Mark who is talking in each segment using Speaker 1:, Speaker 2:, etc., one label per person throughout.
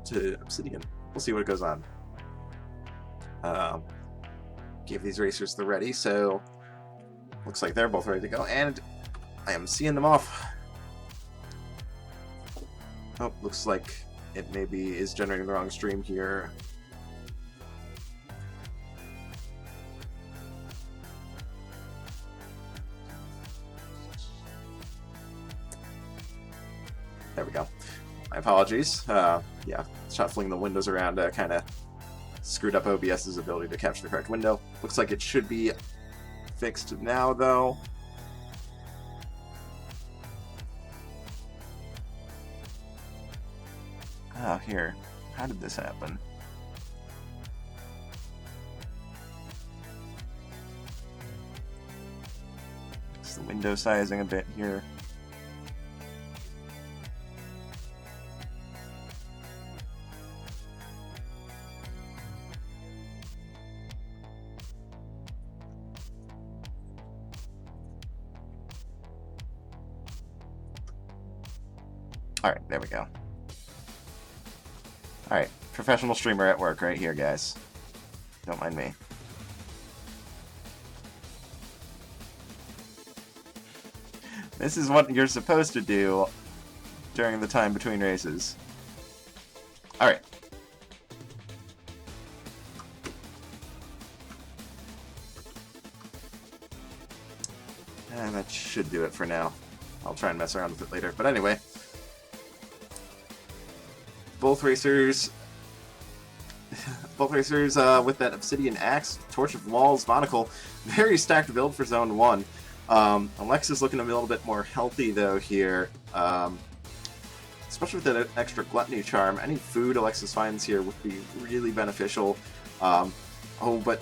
Speaker 1: to Obsidian. We'll see what goes on. Give these racers the ready, so looks like they're both ready to go, and I am seeing them off. Oh, looks like it maybe is generating the wrong stream here. There we go. My apologies. Yeah, shuffling the windows around kind of screwed up OBS's ability to capture the correct window. Looks like it should be fixed now, though. Oh, here. How did this happen? Fix the window sizing a bit here. Alright, there we go. Alright, professional streamer at work right here, guys. Don't mind me. This is what you're supposed to do during the time between races. Alright. And that should do it for now. I'll try and mess around with it later. But anyway. Both racers with that Obsidian Axe, Torch of Walls, Monocle. Very stacked build for Zone 1. YjAlexis looking a little bit more healthy, though, here. Especially with that extra Gluttony Charm. Any food YjAlexis finds here would be really beneficial. Oh, but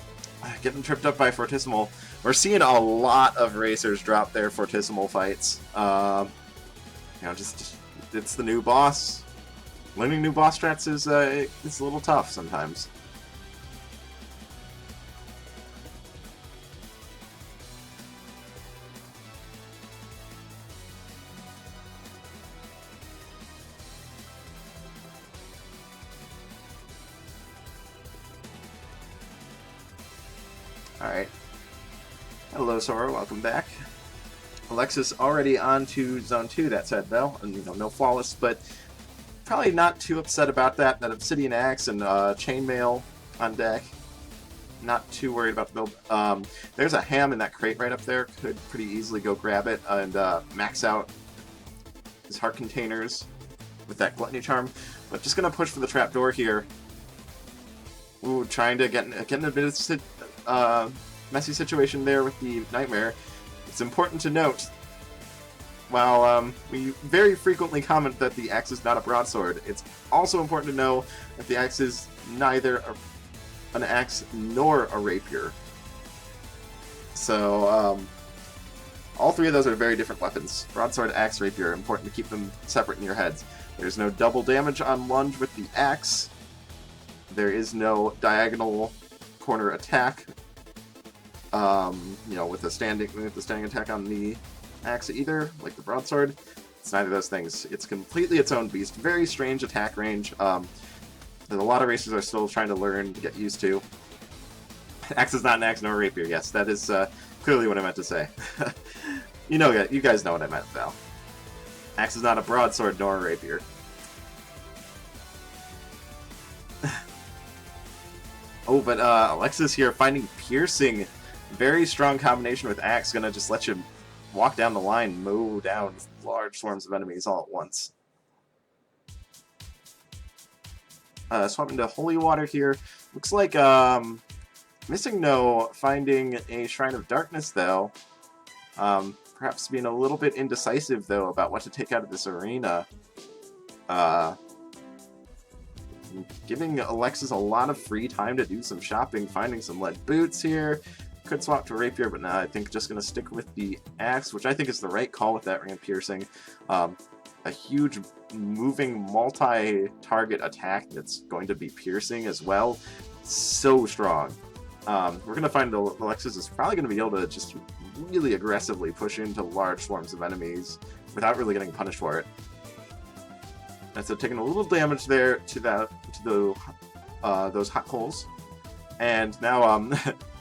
Speaker 1: getting tripped up by Fortissimo. We're seeing a lot of racers drop their Fortissimo fights. You know, just it's the new boss. Learning new boss strats is it's a little tough sometimes. Alright. Hello, Sora. Welcome back. YjAlexis already on to Zone 2, that said, though. And, you know, no flawless, but probably not too upset about that. That Obsidian Axe and Chainmail on deck. Not too worried about the build. There's a ham in that crate right up there. Could pretty easily go grab it and max out his heart containers with that Gluttony Charm. But just going to push for the trapdoor here. Ooh, trying to get in a bit of messy situation there with the Nightmare. It's important to note, while we very frequently comment that the axe is not a broadsword, it's also important to know that the axe is neither an axe nor a rapier. So, all three of those are very different weapons. Broadsword, axe, rapier. Important to keep them separate in your heads. There's no double damage on lunge with the axe. There is no diagonal corner attack. You know, with the standing attack on the axe either, like the broadsword. It's neither of those things. It's completely its own beast. Very strange attack range. That a lot of racers are still trying to learn to get used to. Axe is not an axe nor a rapier. Yes, that is clearly what I meant to say. You guys know what I meant, though. Axe is not a broadsword nor a rapier. Oh, but YjAlexis here finding piercing. Very strong combination with axe. Gonna just let you walk down the line, mow down large swarms of enemies all at once. Swap into Holy Water here. Looks like Missingno finding a Shrine of Darkness, though. Perhaps being a little bit indecisive, though, about what to take out of this arena. Giving YjAlexis a lot of free time to do some shopping, finding some lead boots here. Could swap to Rapier, but now I think just going to stick with the Axe, which I think is the right call with that Ring of Piercing. A huge moving multi-target attack that's going to be piercing as well. So strong. We're going to find that YjAlexis is probably going to be able to just really aggressively push into large swarms of enemies without really getting punished for it. And so taking a little damage there to those hot holes. And now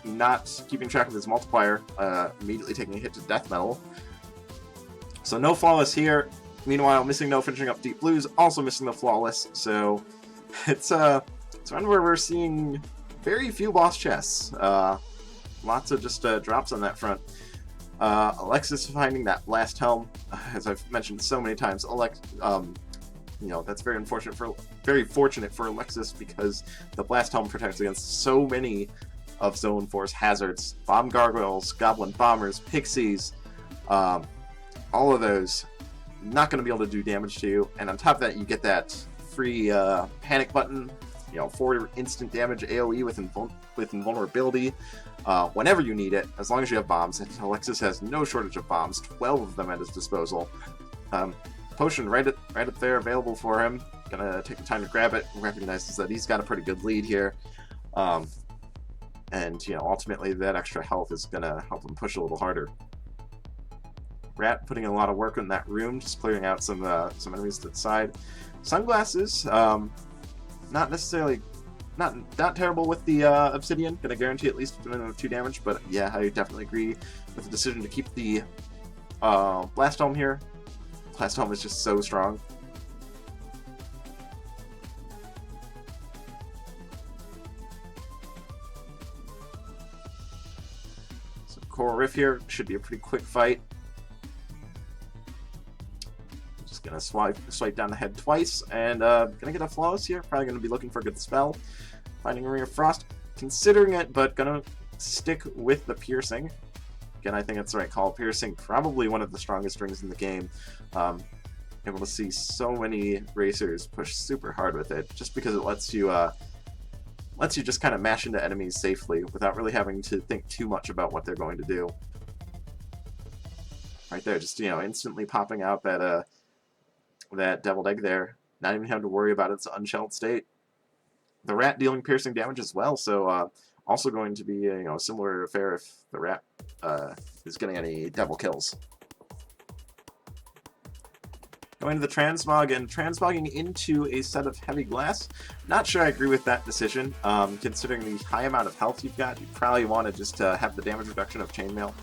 Speaker 1: not keeping track of his multiplier, immediately taking a hit to death metal. So no flawless here. Meanwhile, Missingno finishing up deep blues, also missing the flawless. So it's one where we're seeing very few boss chests. Lots of just drops on that front. Alexis finding that blast helm, as I've mentioned so many times. That's very fortunate for Alexis, because the blast helm protects against so many of Zone 4's hazards: bomb gargoyles, goblin bombers, pixies, all of those not going to be able to do damage to you. And on top of that, you get that free panic button, for instant damage AoE with invulnerability whenever you need it, as long as you have bombs. And Alexis has no shortage of bombs, 12 of them at his disposal. Potion right up there, available for him. Gonna take the time to grab it. Recognizes that he's got a pretty good lead here, and ultimately that extra health is gonna help him push a little harder. Rat putting a lot of work in that room, just clearing out some enemies to the side. Sunglasses, not necessarily not terrible with the obsidian. Gonna guarantee at least 2 damage, but yeah, I definitely agree with the decision to keep the blast helm here. Blast helm is just so strong. So Coral Rift here should be a pretty quick fight. Just gonna swipe down the head twice, and gonna get a flawless here. Probably gonna be looking for a good spell. Finding a Ring of Frost, considering it, but gonna stick with the piercing. Again, I think it's the right call. Piercing, probably one of the strongest rings in the game. Able to see so many racers push super hard with it, just because it lets you just kind of mash into enemies safely without really having to think too much about what they're going to do. Right there, just instantly popping out that deviled egg there, not even having to worry about its unshelled state. The rat dealing piercing damage as well, so also going to be a similar affair if the rat is getting any devil kills. Going to the transmog and transmogging into a set of heavy glass. Not sure I agree with that decision. Considering the high amount of health you've got, you probably want to just have the damage reduction of chainmail,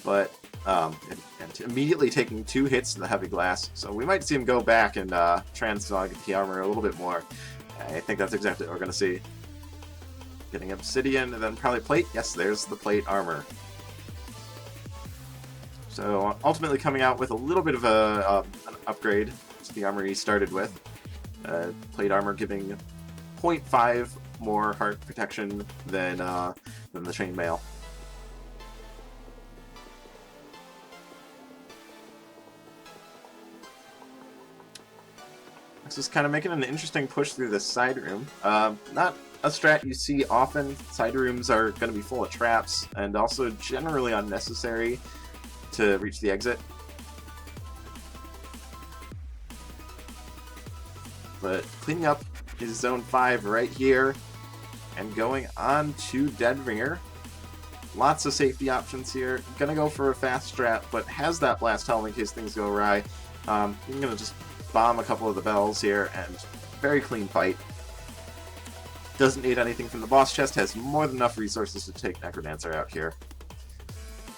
Speaker 1: but and immediately taking 2 hits to the heavy glass. So we might see him go back and transmog the armor a little bit more. I think that's exactly what we're going to see. Getting obsidian and then probably plate. Yes, there's the plate armor. So ultimately coming out with a little bit of an upgrade to the armor he started with. Plate armor giving 0.5 more heart protection than the chainmail. This is kind of making an interesting push through this side room. Not a strat you see often. Side rooms are going to be full of traps and also generally unnecessary to reach the exit. But cleaning up his Zone 5 right here and going on to Deadringer. Lots of safety options here. Gonna go for a fast strat, but has that blast helm in case things go awry. I'm gonna just bomb a couple of the bells here, and very clean fight. Doesn't need anything from the boss chest, has more than enough resources to take Necrodancer out here.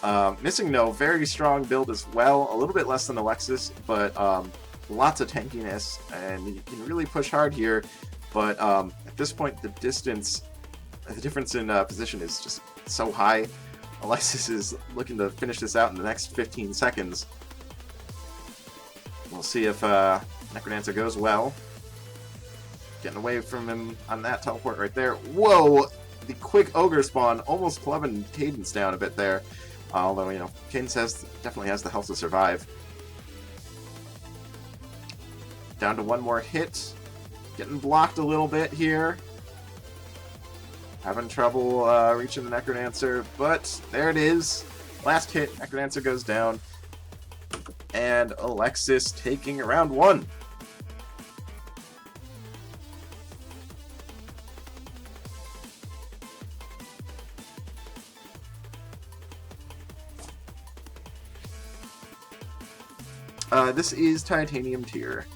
Speaker 1: Missingno, very strong build as well, a little bit less than Alexis, but lots of tankiness, and you can really push hard here, but at this point the difference in position is just so high. Alexis is looking to finish this out in the next 15 seconds. We'll see if Necrodancer goes well. Getting away from him on that teleport right there. Whoa! The quick ogre spawn almost clubbing Cadence down a bit there. Although, Cadence definitely has the health to survive. Down to one more hit. Getting blocked a little bit here. Having trouble reaching the Necrodancer, but there it is. Last hit, Necrodancer goes down. And Alexis taking round 1. This is Titanium tier.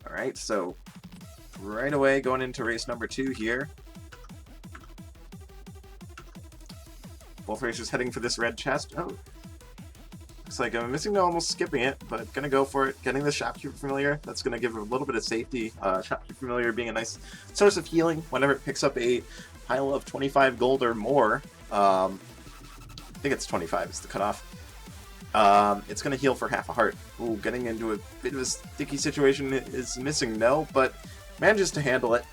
Speaker 1: Alright, so right away going into race number 2 here. Both racers heading for this red chest. Oh. Looks like I'm Missingno almost skipping it, but gonna go for it. Getting the Shopkeeper Familiar. That's gonna give it a little bit of safety. Shopkeeper Familiar being a nice source of healing whenever it picks up a pile of 25 gold or more. I think it's 25 is the cutoff. It's gonna heal for half a heart. Ooh, getting into a bit of a sticky situation is Missingno, but manages to handle it,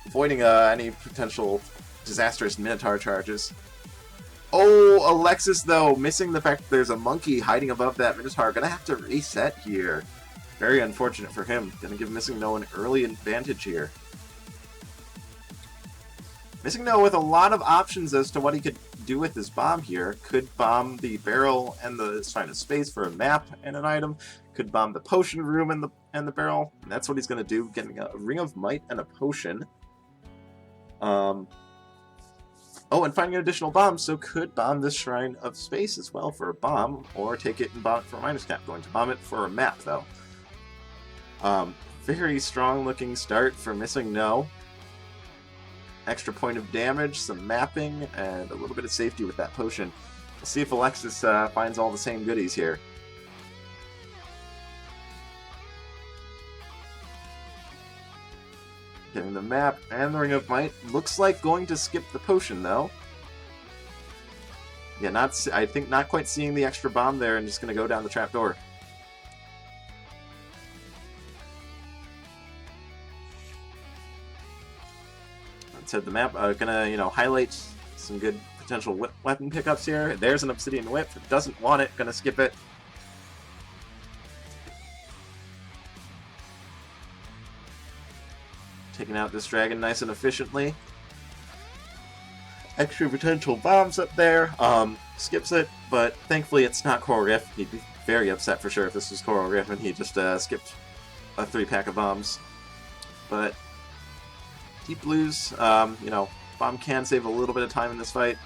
Speaker 1: avoiding any potential disastrous Minotaur charges. Oh, Alexis, though, missing the fact that there's a monkey hiding above that Minotaur. Gonna have to reset here. Very unfortunate for him. Gonna give Missingno an early advantage here. Missingno with a lot of options as to what he could do with his bomb here. Could bomb the barrel and the Shrine of Space for a map and an item. Could bomb the potion room and the barrel. And that's what he's gonna do, getting a Ring of Might and a potion. Oh, and finding an additional bomb, so could bomb this Shrine of Space as well for a bomb, or take it and bomb it for a minus cap. Going to bomb it for a map, though. Very strong-looking start for Missingno. Extra point of damage, some mapping, and a little bit of safety with that potion. We'll see if Alexis finds all the same goodies here. Getting the map and the Ring of Might. Looks like going to skip the potion, though. Yeah, I think not quite seeing the extra bomb there and just going to go down the trapdoor. That said, the map gonna, highlight some good potential weapon pickups here. There's an Obsidian Whip. Doesn't want it. Gonna skip it. Taking out this dragon nice and efficiently. Extra potential bombs up there. Skips it, but thankfully it's not Coral Rift. He'd be very upset for sure if this was Coral Rift and he just skipped a 3-pack of bombs. But Deep Blues, bomb can save a little bit of time in this fight.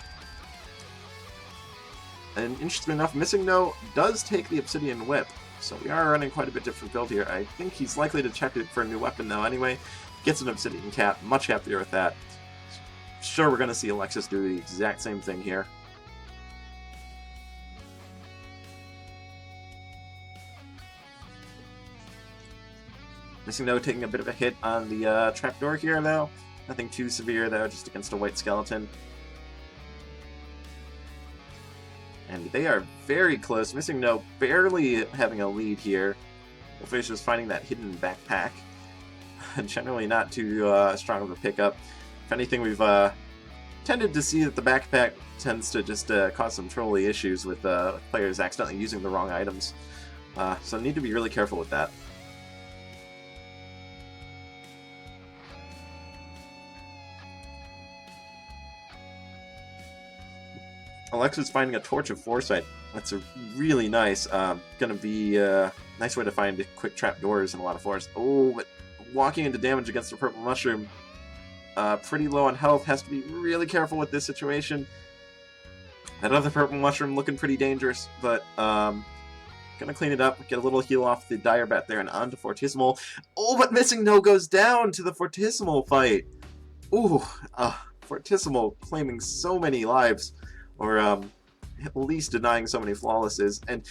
Speaker 1: And interestingly enough, Missingno does take the Obsidian Whip. So we are running quite a bit different build here. I think he's likely to check it for a new weapon though anyway. Gets an Obsidian Cap, much happier with that. Sure, we're going to see Alexis do the exact same thing here. Missingno taking a bit of a hit on the trapdoor here though. Nothing too severe though, just against a white skeleton. And they are very close. Missingno barely having a lead here. Wolfish is finding that hidden backpack. Generally not too strong of a pickup. If anything, we've tended to see that the backpack tends to just cause some trolley issues with players accidentally using the wrong items. So need to be really careful with that. Alexis finding a Torch of Foresight. That's a really nice. Gonna be a nice way to find quick trapdoors in a lot of floors. Oh, but walking into damage against the Purple Mushroom. Pretty low on health. Has to be really careful with this situation. That other Purple Mushroom looking pretty dangerous, but gonna clean it up, get a little heal off the Dire Bat there, and on to Fortissimo. Oh, but Missingno goes down to the Fortissimo fight. Ooh, Fortissimo claiming so many lives. Or at least denying so many flawlesses. And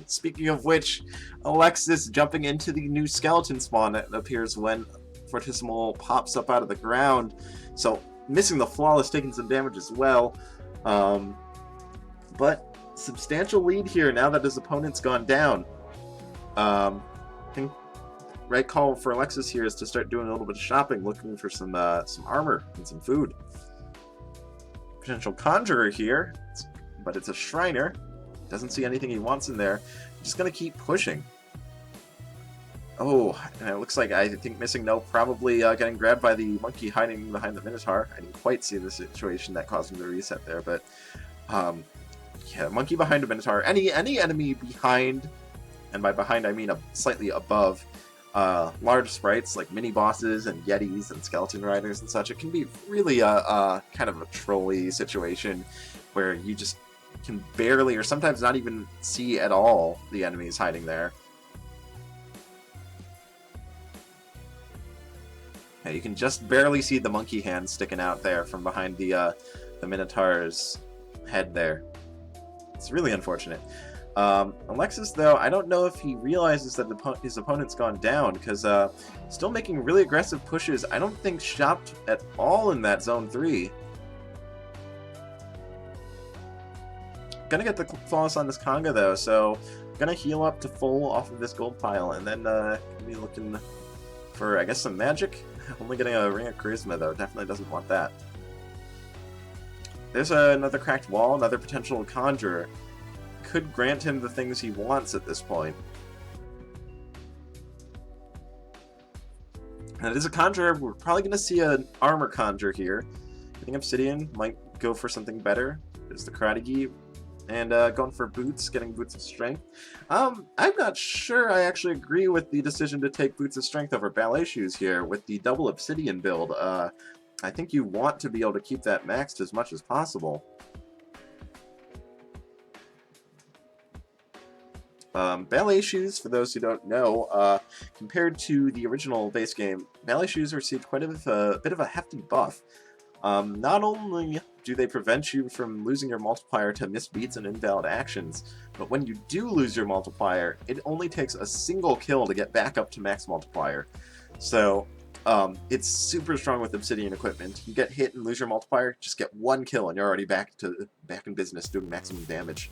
Speaker 1: speaking of which, Alexis jumping into the new skeleton spawn that appears when Fortissimo pops up out of the ground. So missing the flawless, taking some damage as well. But substantial lead here now that his opponent's gone down. I think right call for Alexis here is to start doing a little bit of shopping, looking for some armor and some food. Potential Conjurer here, but it's a Shriner. Doesn't see anything he wants in there. Just gonna keep pushing. Oh, and it looks like I think Missingno probably getting grabbed by the monkey hiding behind the Minotaur. I didn't quite see the situation that caused him to reset there, but yeah, monkey behind a Minotaur. Any enemy behind, and by behind I mean slightly above, large sprites like mini bosses and yetis and skeleton riders and such, it can be really a kind of a trolly situation where you just can barely or sometimes not even see at all the enemies hiding there. Yeah, you can just barely see the monkey hand sticking out there from behind the Minotaur's head there. It's really unfortunate. Alexis, though, I don't know if he realizes that his opponent's gone down, because still making really aggressive pushes. I don't think shopped at all in that Zone 3. Gonna get the flawless on this Conga, though, so gonna heal up to full off of this gold pile, and then gonna be looking for, I guess, some magic. Only getting a Ring of Charisma, though. Definitely doesn't want that. There's another cracked wall, another potential Conjurer. Could grant him the things he wants at this point. And it is a Conjurer. We're probably going to see an Armor Conjure here. Getting Obsidian might go for something better. There's the Karate Gi. And going for Boots, getting Boots of Strength. I'm not sure I actually agree with the decision to take Boots of Strength over Ballet Shoes here with the double Obsidian build. I think you want to be able to keep that maxed as much as possible. Ballet Shoes, for those who don't know, compared to the original base game, Ballet Shoes received quite a bit of a hefty buff. Not only do they prevent you from losing your multiplier to miss beats and invalid actions, but when you do lose your multiplier, it only takes a single kill to get back up to max multiplier. So, it's super strong with Obsidian equipment. You get hit and lose your multiplier, just get one kill and you're already back in business doing maximum damage.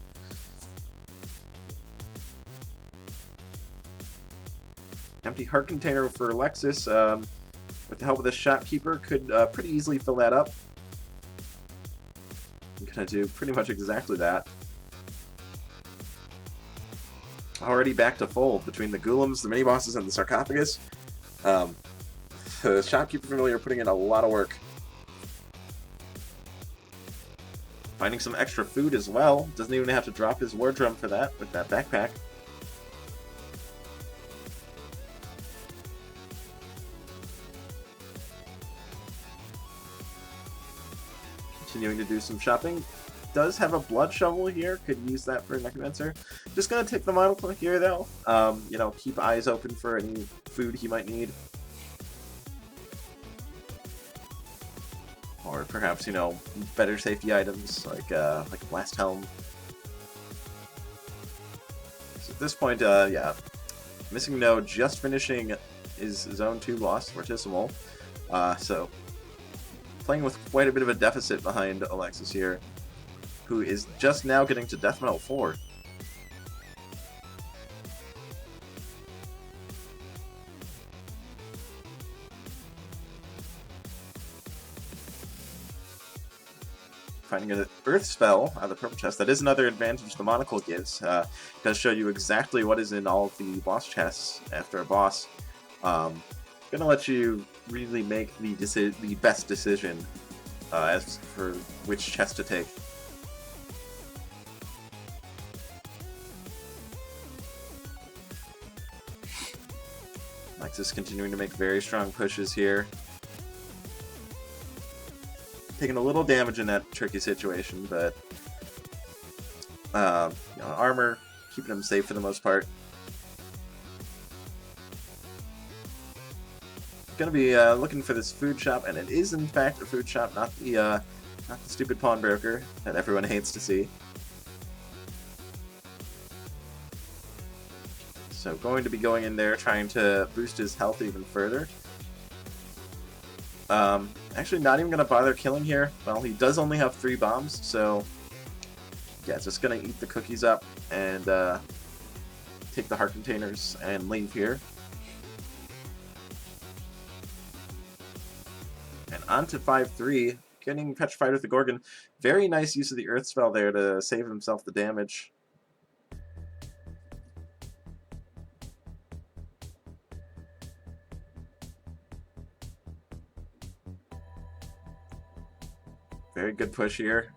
Speaker 1: Empty heart container for Alexis. With the help of the shopkeeper, could pretty easily fill that up. I'm gonna do pretty much exactly that. Already back to full between the Ghoulems, the mini-bosses, and the sarcophagus. The shopkeeper familiar putting in a lot of work. Finding some extra food as well. Doesn't even have to drop his war drum for that with that backpack. Continuing to do some shopping. Does have a blood shovel here. Could use that for a necromancer. Just gonna take the model here though. You know, keep eyes open for any food he might need. Or perhaps, you know, better safety items like a blast helm. So at this point, yeah, Missingno just finishing his Zone 2 loss, Fortissimo. So playing with quite a bit of a deficit behind Alexis here, who is just now getting to Death Metal 4. Finding an Earth spell out of the purple chest. That is another advantage the monocle gives. It does show you exactly what is in all of the boss chests after a boss. Gonna let you really make the best decision as for which chest to take. Alexis continuing to make very strong pushes here. Taking a little damage in that tricky situation, but you know, armor keeping him safe for the most part. Gonna be looking for this food shop, and it is in fact a food shop, not the stupid pawnbroker that everyone hates to see. So going to be going in there trying to boost his health even further. Actually not even going to bother killing here. Well, he does only have 3 bombs, so yeah, just going to eat the cookies up and take the heart containers and leave here. And on to 5-3, getting petrified with the Gorgon. Very nice use of the Earth spell there to save himself the damage. Very good push here.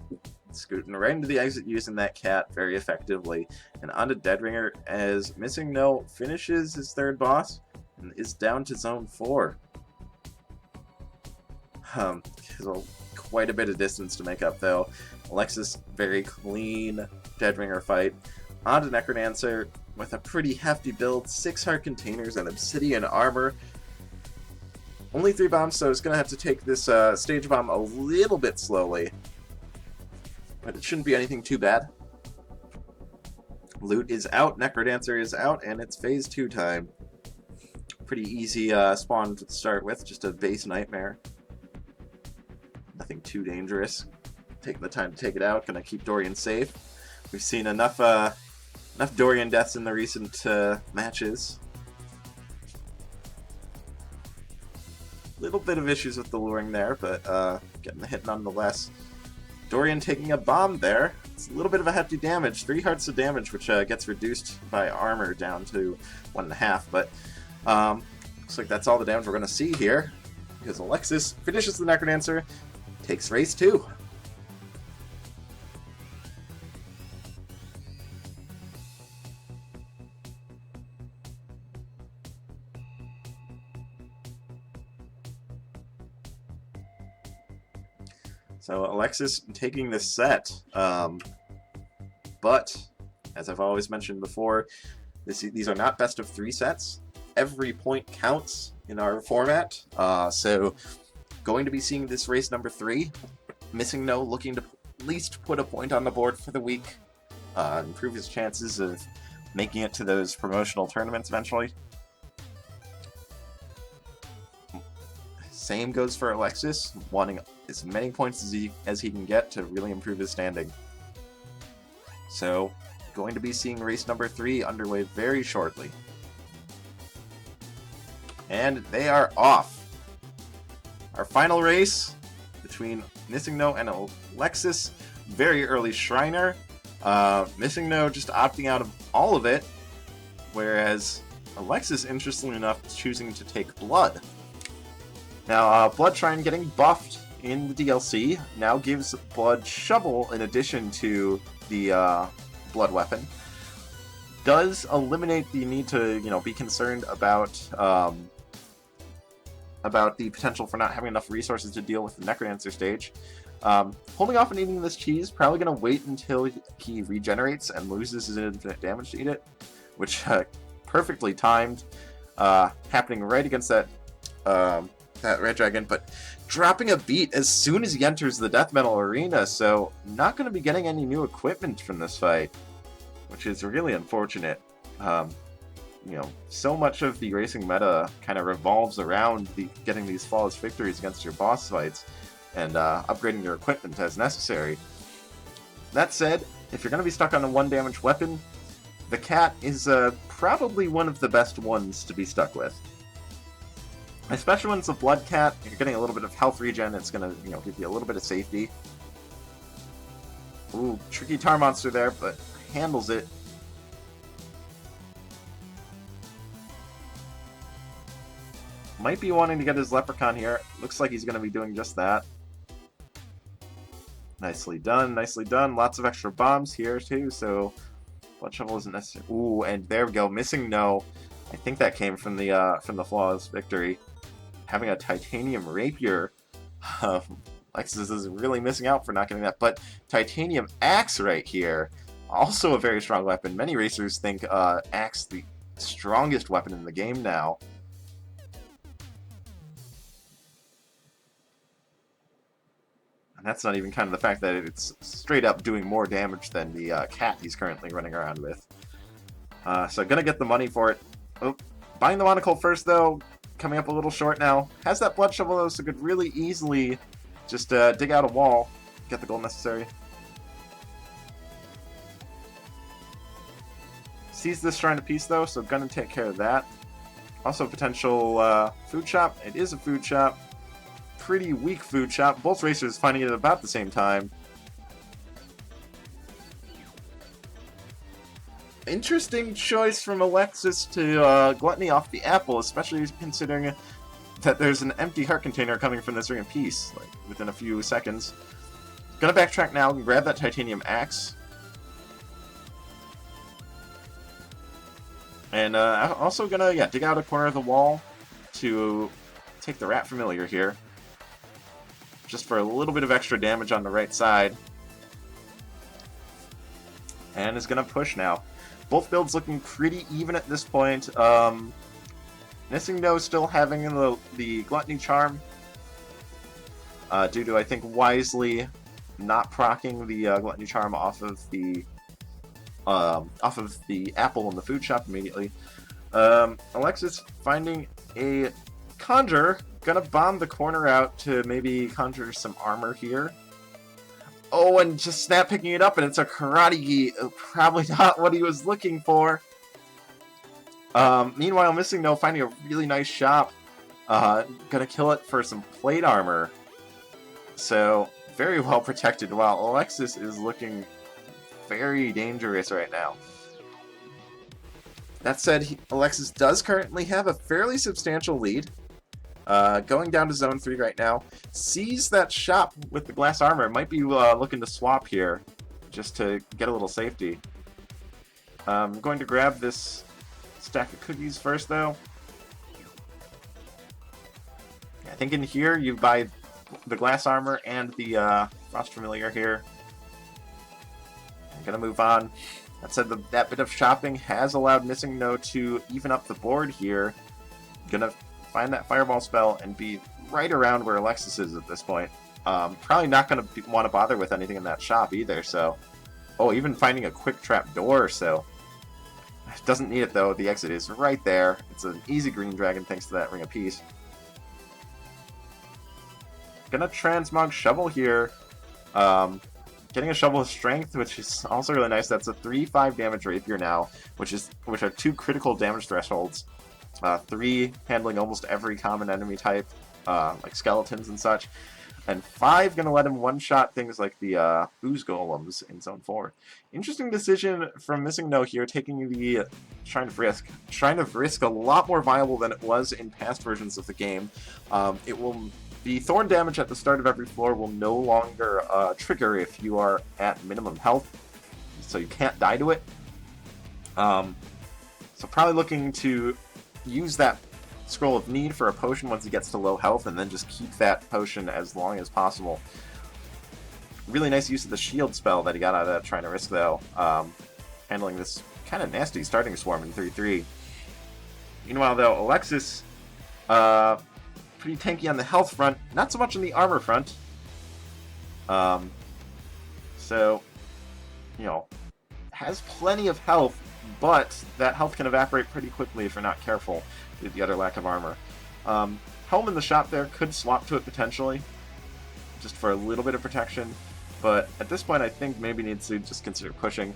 Speaker 1: Scooting right into the exit using that cat very effectively. And onto Deadringer as Missingno finishes his 3rd boss and is down to Zone 4. So quite a bit of distance to make up though. Alexis, very clean Deadringer fight. Onto Necrodancer with a pretty hefty build. 6 heart containers and obsidian armor. Only 3 bombs, so it's going to have to take this stage bomb a little bit slowly. But it shouldn't be anything too bad. Loot is out, Necrodancer is out, and it's phase 2 time. Pretty easy spawn to start with, just a base nightmare. Nothing too dangerous. Taking the time to take it out, gonna keep Dorian safe. We've seen enough Dorian deaths in the recent matches. Little bit of issues with the luring there, but getting the hit nonetheless. Dorian taking a bomb there. It's a little bit of a hefty damage. 3 hearts of damage, which gets reduced by armor down to 1.5. But looks like that's all the damage we're going to see here. Because Alexis finishes the Necrodancer, takes race 2. So Alexis taking this set, but as I've always mentioned before, these are not best of 3 sets. Every point counts in our format, so going to be seeing this race number 3. Missingno looking to at least put a point on the board for the week, improve his chances of making it to those promotional tournaments eventually. Same goes for Alexis, wanting as many points as he can get to really improve his standing. So, going to be seeing race number 3 underway very shortly. And they are off. Our final race between Missingno and Alexis. Very early Shriner. Missingno just opting out of all of it, whereas Alexis, interestingly enough, is choosing to take Blood. Now, Blood Shrine getting buffed in the DLC now gives Blood Shovel in addition to the Blood Weapon. Does eliminate the need to, be concerned about the potential for not having enough resources to deal with the Necrodancer stage. Holding off on eating this cheese, probably going to wait until he regenerates and loses his infinite damage to eat it, which perfectly timed, happening right against that Red Dragon, but dropping a beat as soon as he enters the Death Metal Arena, so not going to be getting any new equipment from this fight, which is really unfortunate. So much of the racing meta kind of revolves around getting these flawless victories against your boss fights and upgrading your equipment as necessary. That said, if you're going to be stuck on a 1 damage weapon, the Cat is probably one of the best ones to be stuck with. Especially when it's a Blood Cat, you're getting a little bit of health regen, it's going to, give you a little bit of safety. Ooh, tricky Tar Monster there, but handles it. Might be wanting to get his Leprechaun here. Looks like he's going to be doing just that. Nicely done, nicely done. Lots of extra bombs here, too, so Blood Shovel isn't necessary. Ooh, and there we go. Missingno. I think that came from the flawless victory. Having a Titanium Rapier. Alexis is really missing out for not getting that. But Titanium Axe right here. Also a very strong weapon. Many racers think Axe the strongest weapon in the game now. And that's not even kind of the fact that it's straight up doing more damage than the Cat he's currently running around with. So gonna get the money for it. Oh, buying the Monocle first, though, coming up a little short now. Has that Blood Shovel, though, so could really easily just dig out a wall, get the gold necessary. Sees this Shrine of Peace, though, so gonna take care of that. Also, potential food shop. It is a food shop. Pretty weak food shop. Both racers finding it at about the same time. Interesting choice from Alexis to gluttony off the apple, especially considering that there's an empty heart container coming from this Ring of Peace, like, within a few seconds. Gonna backtrack now and grab that Titanium Axe. And also gonna, dig out a corner of the wall to take the Rat Familiar here. Just for a little bit of extra damage on the right side. And is gonna push now. Both builds looking pretty even at this point. Missingno still having the Gluttony Charm, due to, I think, wisely not proccing the Gluttony Charm off of the apple in the food shop immediately. Alexis finding a Conjure, gonna bomb the corner out to maybe conjure some armor here. Oh, and just snap picking it up, and it's a Karate Gi. Probably not what he was looking for. Meanwhile, Missingno finding a really nice shop. Gonna kill it for some plate armor. So, very well protected, while Alexis is looking very dangerous right now. That said, Alexis does currently have a fairly substantial lead. Going down to Zone 3 right now. Sees that shop with the glass armor. Might be looking to swap here, just to get a little safety. I'm going to grab this stack of cookies first, though. I think in here you buy the glass armor and the Frost Familiar here. I'm gonna move on. That said, that bit of shopping has allowed Missingno to even up the board here. Gonna find that Fireball spell and be right around where Alexis is at this point. Probably not gonna want to bother with anything in that shop either, so... Oh, even finding a quick trap door, so... Doesn't need it though, the exit is right there. It's an easy green dragon thanks to that Ring of Peace. Gonna Transmog Shovel here. Getting a Shovel of Strength, which is also really nice. That's a 3-5 damage rapier now, which are 2 critical damage thresholds. 3 handling almost every common enemy type, like skeletons and such. And 5 gonna let him one-shot things like the Ooze Golems in Zone 4. Interesting decision from Missingno here, taking the Shrine of Risk. Shrine of Risk a lot more viable than it was in past versions of the game. The Thorn damage at the start of every floor will no longer trigger if you are at minimum health, so you can't die to it. So probably looking to use that Scroll of Need for a potion once he gets to low health, and then just keep that potion as long as possible. Really nice use of the shield spell that he got out of that Shrine of Risk, though. Handling this kind of nasty starting swarm in 3-3. Meanwhile, though, Alexis... pretty tanky on the health front, not so much on the armor front. So, you know, has plenty of health, but that health can evaporate pretty quickly if you're not careful due to the utter lack of armor. Helm in the shop there could swap to it potentially, just for a little bit of protection, but at this point I think maybe needs to just consider pushing,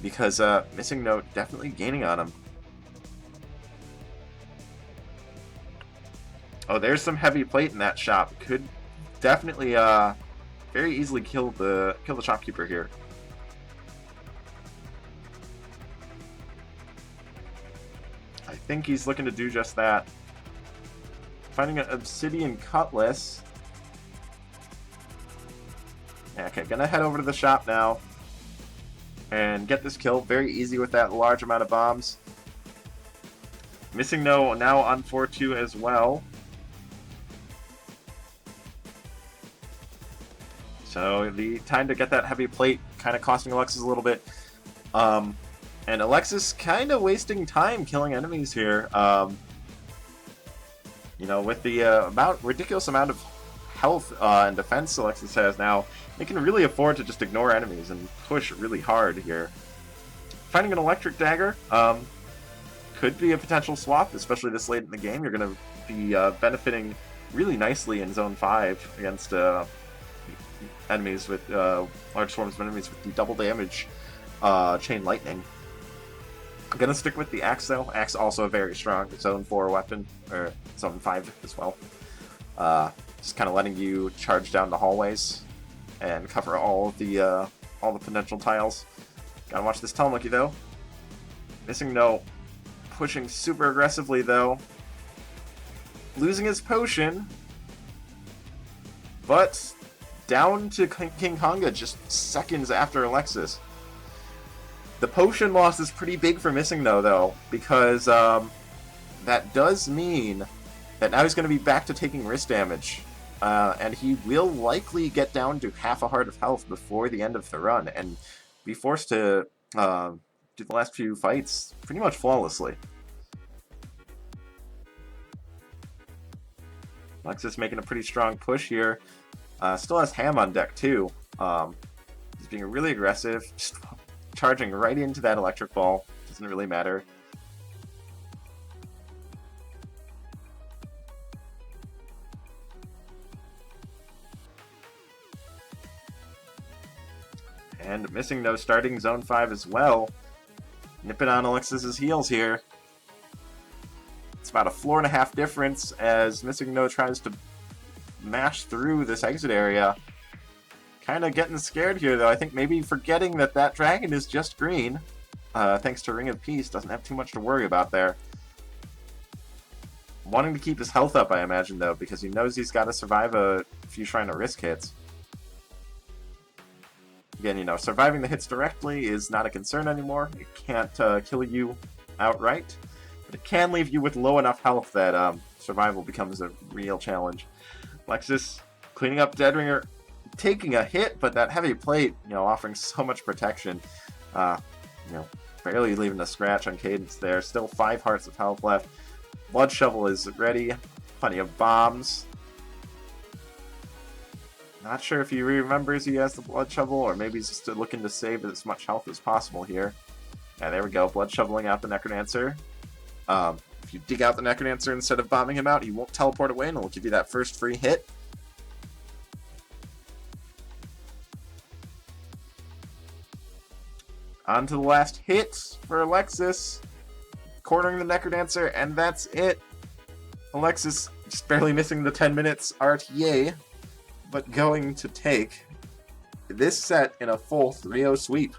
Speaker 1: because Missingno definitely gaining on him. Oh, there's some heavy plate in that shop. Could definitely very easily kill the shopkeeper here. I think he's looking to do just that. Finding an obsidian cutlass. Okay, gonna head over to the shop now and get this kill. Very easy with that large amount of bombs. Missingno now on 4-2 as well. So the time to get that heavy plate kind of costing Alexis a little bit. And Alexis kind of wasting time killing enemies here. You know, with the ridiculous amount of health and defense Alexis has now, they can really afford to just ignore enemies and push really hard here. Finding an electric dagger could be a potential swap, especially this late in the game. You're going to be benefiting really nicely in Zone 5 against... enemies with large swarms of enemies with the double damage chain lightning. I'm gonna stick with the axe though. Axe also a very strong Zone 4 weapon, or Zone 5 as well. Just kind of letting you charge down the hallways and cover all the potential tiles. Gotta watch this Telemonkey though. Missingno pushing super aggressively though. Losing his potion, but down to King Konga just seconds after Alexis. The potion loss is pretty big for Missingno though, because that does mean that now he's going to be back to taking wrist damage. And he will likely get down to half a heart of health before the end of the run, and be forced to do the last few fights pretty much flawlessly. Alexis making a pretty strong push here. Still has Ham on deck too. He's being really aggressive, just charging right into that electric ball. Doesn't really matter. And Missingno starting Zone 5 as well. Nipping on Alexis's heels here. It's about a floor and a half difference as Missingno tries to mash through this exit area. Kind of getting scared here, though. I think maybe forgetting that that dragon is just green. Thanks to Ring of Peace. Doesn't have too much to worry about there. Wanting to keep his health up, I imagine, though, because he knows he's got to survive a few Shrine of Risk hits. Again, you know, surviving the hits directly is not a concern anymore. It can't kill you outright, but it can leave you with low enough health that survival becomes a real challenge. Alexis cleaning up Deadringer, taking a hit, but that heavy plate, you know, offering so much protection. You know, barely leaving a scratch on Cadence there. Still 5 hearts of health left. Blood Shovel is ready. Plenty of bombs. Not sure if he remembers he has the Blood Shovel, or maybe he's just looking to save as much health as possible here. Yeah, there we go. Blood Shoveling out the Necrodancer. If you dig out the Necrodancer instead of bombing him out, he won't teleport away, and it'll give you that first free hit. On to the last hit for Alexis. Cornering the Necrodancer, and that's it. Alexis just barely missing the 10 minutes RTA, but going to take this set in a full 3-0 sweep.